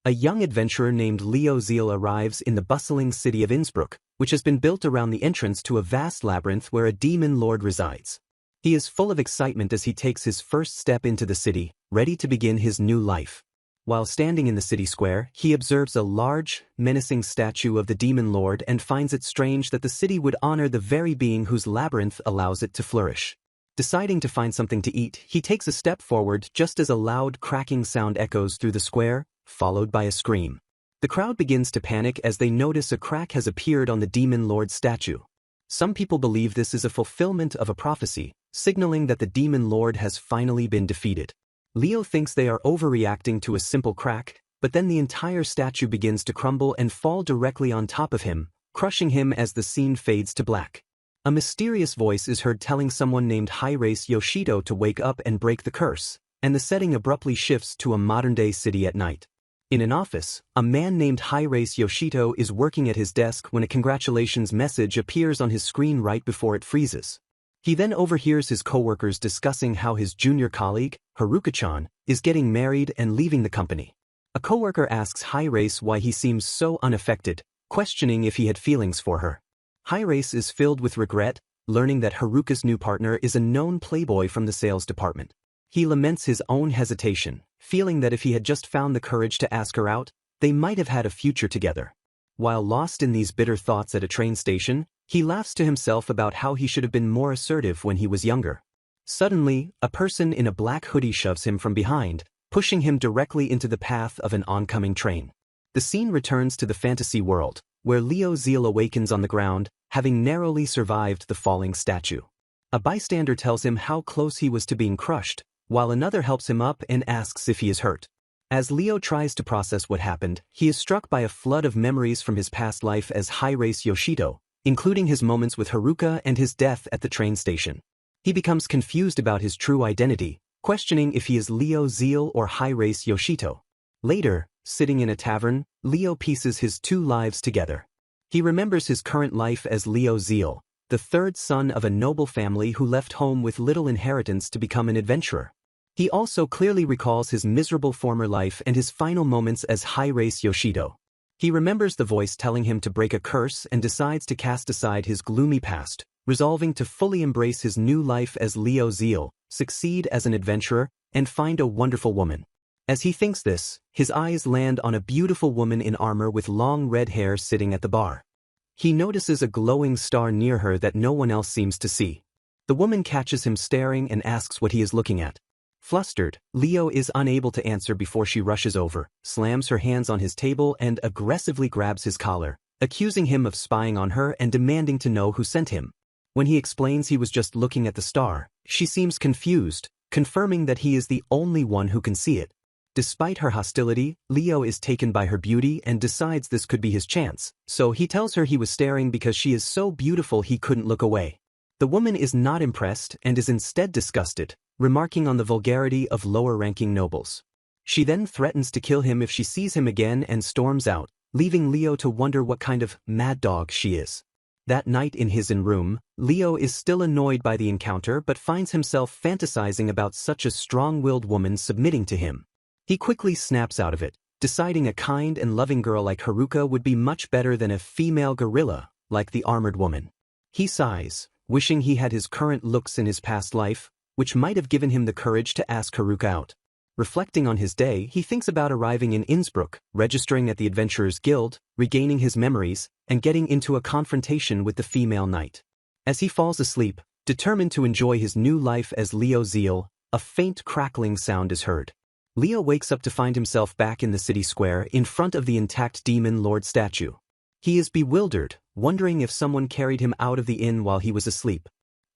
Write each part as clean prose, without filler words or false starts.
A young adventurer named Leo Zeal arrives in the bustling city of Innsbrook, which has been built around the entrance to a vast labyrinth where a demon lord resides. He is full of excitement as he takes his first step into the city, ready to begin his new life. While standing in the city square, he observes a large, menacing statue of the demon lord and finds it strange that the city would honor the very being whose labyrinth allows it to flourish. Deciding to find something to eat, he takes a step forward just as a loud cracking sound echoes through the square, followed by a scream. The crowd begins to panic as they notice a crack has appeared on the demon lord's statue. Some people believe this is a fulfillment of a prophecy, signaling that the demon lord has finally been defeated. Leo thinks they are overreacting to a simple crack, but then the entire statue begins to crumble and fall directly on top of him, crushing him as the scene fades to black. A mysterious voice is heard telling someone named Hirase Yoshito to wake up and break the curse, and the setting abruptly shifts to a modern-day city at night. In an office, a man named Hirase Yoshito is working at his desk when a congratulations message appears on his screen right before it freezes. He then overhears his coworkers discussing how his junior colleague, Haruka-chan, is getting married and leaving the company. A coworker asks Hirase why he seems so unaffected, questioning if he had feelings for her. Hirase is filled with regret, learning that Haruka's new partner is a known playboy from the sales department. He laments his own hesitation, feeling that if he had just found the courage to ask her out, they might have had a future together. While lost in these bitter thoughts at a train station, he laughs to himself about how he should have been more assertive when he was younger. Suddenly, a person in a black hoodie shoves him from behind, pushing him directly into the path of an oncoming train. The scene returns to the fantasy world, where Leo Zeal awakens on the ground, having narrowly survived the falling statue. A bystander tells him how close he was to being crushed, while another helps him up and asks if he is hurt. As Leo tries to process what happened, he is struck by a flood of memories from his past life as Hirase Yoshito, including his moments with Haruka and his death at the train station. He becomes confused about his true identity, questioning if he is Leo Zeal or Hirase Yoshito. Later, sitting in a tavern, Leo pieces his two lives together. He remembers his current life as Leo Zeal, the third son of a noble family who left home with little inheritance to become an adventurer. He also clearly recalls his miserable former life and his final moments as Hirase Yoshito. He remembers the voice telling him to break a curse and decides to cast aside his gloomy past, resolving to fully embrace his new life as Leo Zeal, succeed as an adventurer, and find a wonderful woman. As he thinks this, his eyes land on a beautiful woman in armor with long red hair sitting at the bar. He notices a glowing star near her that no one else seems to see. The woman catches him staring and asks what he is looking at. Flustered, Leo is unable to answer before she rushes over, slams her hands on his table and aggressively grabs his collar, accusing him of spying on her and demanding to know who sent him. When he explains he was just looking at the star, she seems confused, confirming that he is the only one who can see it. Despite her hostility, Leo is taken by her beauty and decides this could be his chance, so he tells her he was staring because she is so beautiful he couldn't look away. The woman is not impressed and is instead disgusted, remarking on the vulgarity of lower-ranking nobles. She then threatens to kill him if she sees him again and storms out, leaving Leo to wonder what kind of mad dog she is. That night in his room, Leo is still annoyed by the encounter but finds himself fantasizing about such a strong-willed woman submitting to him. He quickly snaps out of it, deciding a kind and loving girl like Haruka would be much better than a female gorilla, like the armored woman. He sighs, wishing he had his current looks in his past life, which might have given him the courage to ask Haruka out. Reflecting on his day, he thinks about arriving in Innsbrook, registering at the Adventurers Guild, regaining his memories, and getting into a confrontation with the female knight. As he falls asleep, determined to enjoy his new life as Leo Zeal, a faint crackling sound is heard. Leo wakes up to find himself back in the city square in front of the intact demon lord statue. He is bewildered, wondering if someone carried him out of the inn while he was asleep.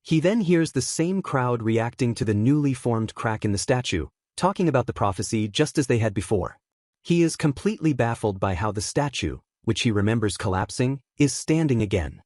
He then hears the same crowd reacting to the newly formed crack in the statue, talking about the prophecy just as they had before. He is completely baffled by how the statue, which he remembers collapsing, is standing again.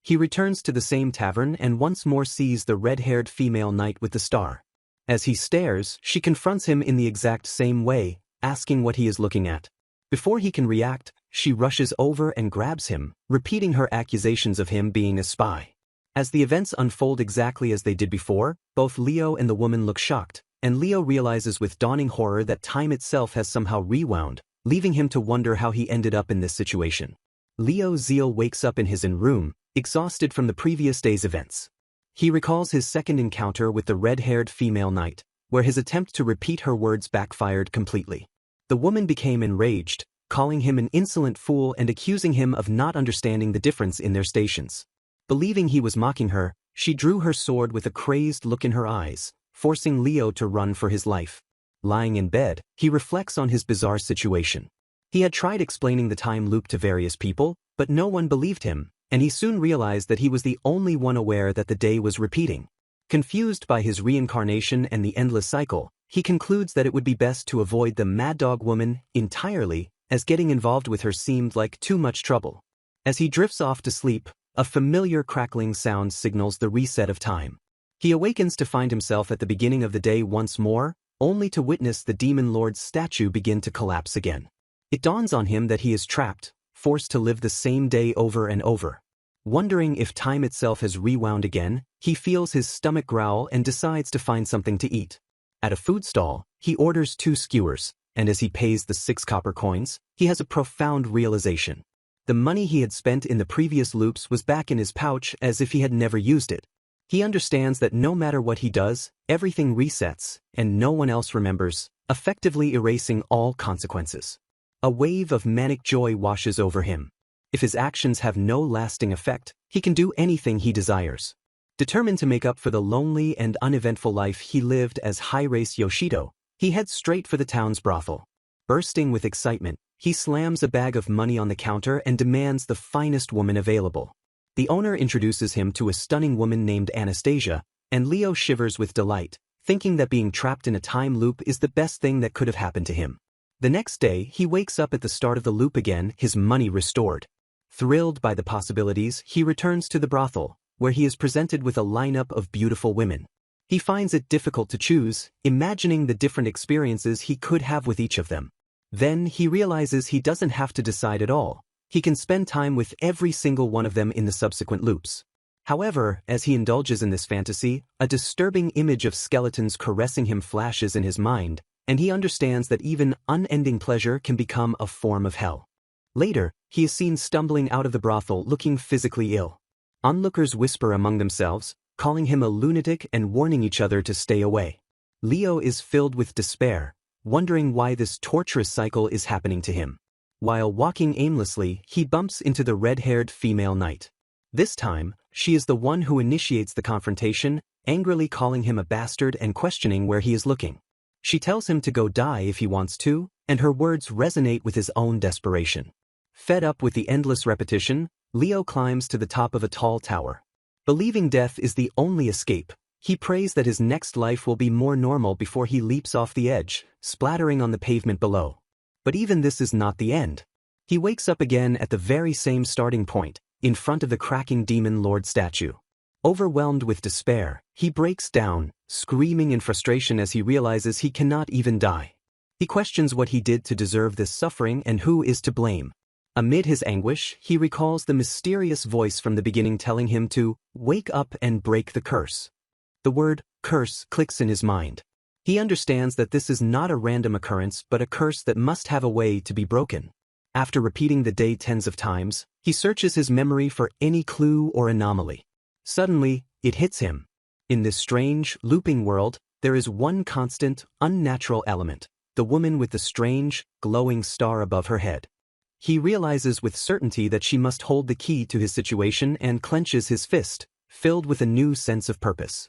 He returns to the same tavern and once more sees the red-haired female knight with the star. As he stares, she confronts him in the exact same way, asking what he is looking at. Before he can react, she rushes over and grabs him, repeating her accusations of him being a spy. As the events unfold exactly as they did before, both Leo and the woman look shocked, and Leo realizes with dawning horror that time itself has somehow rewound, leaving him to wonder how he ended up in this situation. Leo Zeal wakes up in his own room, exhausted from the previous day's events. He recalls his second encounter with the red-haired female knight, where his attempt to repeat her words backfired completely. The woman became enraged, calling him an insolent fool and accusing him of not understanding the difference in their stations. Believing he was mocking her, she drew her sword with a crazed look in her eyes, forcing Leo to run for his life. Lying in bed, he reflects on his bizarre situation. He had tried explaining the time loop to various people, but no one believed him, and he soon realized that he was the only one aware that the day was repeating. Confused by his reincarnation and the endless cycle, he concludes that it would be best to avoid the Mad Dog woman entirely, as getting involved with her seemed like too much trouble. As he drifts off to sleep, a familiar crackling sound signals the reset of time. He awakens to find himself at the beginning of the day once more, only to witness the Demon Lord's statue begin to collapse again. It dawns on him that he is trapped, forced to live the same day over and over. Wondering if time itself has rewound again, he feels his stomach growl and decides to find something to eat. At a food stall, he orders 2 skewers, and as he pays the 6 copper coins, he has a profound realization. The money he had spent in the previous loops was back in his pouch as if he had never used it. He understands that no matter what he does, everything resets, and no one else remembers, effectively erasing all consequences. A wave of manic joy washes over him. If his actions have no lasting effect, he can do anything he desires. Determined to make up for the lonely and uneventful life he lived as High-Race Yoshido, he heads straight for the town's brothel. Bursting with excitement, he slams a bag of money on the counter and demands the finest woman available. The owner introduces him to a stunning woman named Anastasia, and Leo shivers with delight, thinking that being trapped in a time loop is the best thing that could have happened to him. The next day, he wakes up at the start of the loop again, his money restored. Thrilled by the possibilities, he returns to the brothel, where he is presented with a lineup of beautiful women. He finds it difficult to choose, imagining the different experiences he could have with each of them. Then he realizes he doesn't have to decide at all. He can spend time with every single one of them in the subsequent loops. However, as he indulges in this fantasy, a disturbing image of skeletons caressing him flashes in his mind, and he understands that even unending pleasure can become a form of hell. Later, he is seen stumbling out of the brothel looking physically ill. Onlookers whisper among themselves, calling him a lunatic and warning each other to stay away. Leo is filled with despair, wondering why this torturous cycle is happening to him. While walking aimlessly, he bumps into the red-haired female knight. This time, she is the one who initiates the confrontation, angrily calling him a bastard and questioning where he is looking. She tells him to go die if he wants to, and her words resonate with his own desperation. Fed up with the endless repetition, Leo climbs to the top of a tall tower. Believing death is the only escape, he prays that his next life will be more normal before he leaps off the edge, splattering on the pavement below. But even this is not the end. He wakes up again at the very same starting point, in front of the cracking Demon Lord statue. Overwhelmed with despair, he breaks down, screaming in frustration as he realizes he cannot even die. He questions what he did to deserve this suffering and who is to blame. Amid his anguish, he recalls the mysterious voice from the beginning telling him to wake up and break the curse. The word curse clicks in his mind. He understands that this is not a random occurrence but a curse that must have a way to be broken. After repeating the day tens of times, he searches his memory for any clue or anomaly. Suddenly, it hits him. In this strange, looping world, there is one constant, unnatural element: the woman with the strange, glowing star above her head. He realizes with certainty that she must hold the key to his situation and clenches his fist, filled with a new sense of purpose.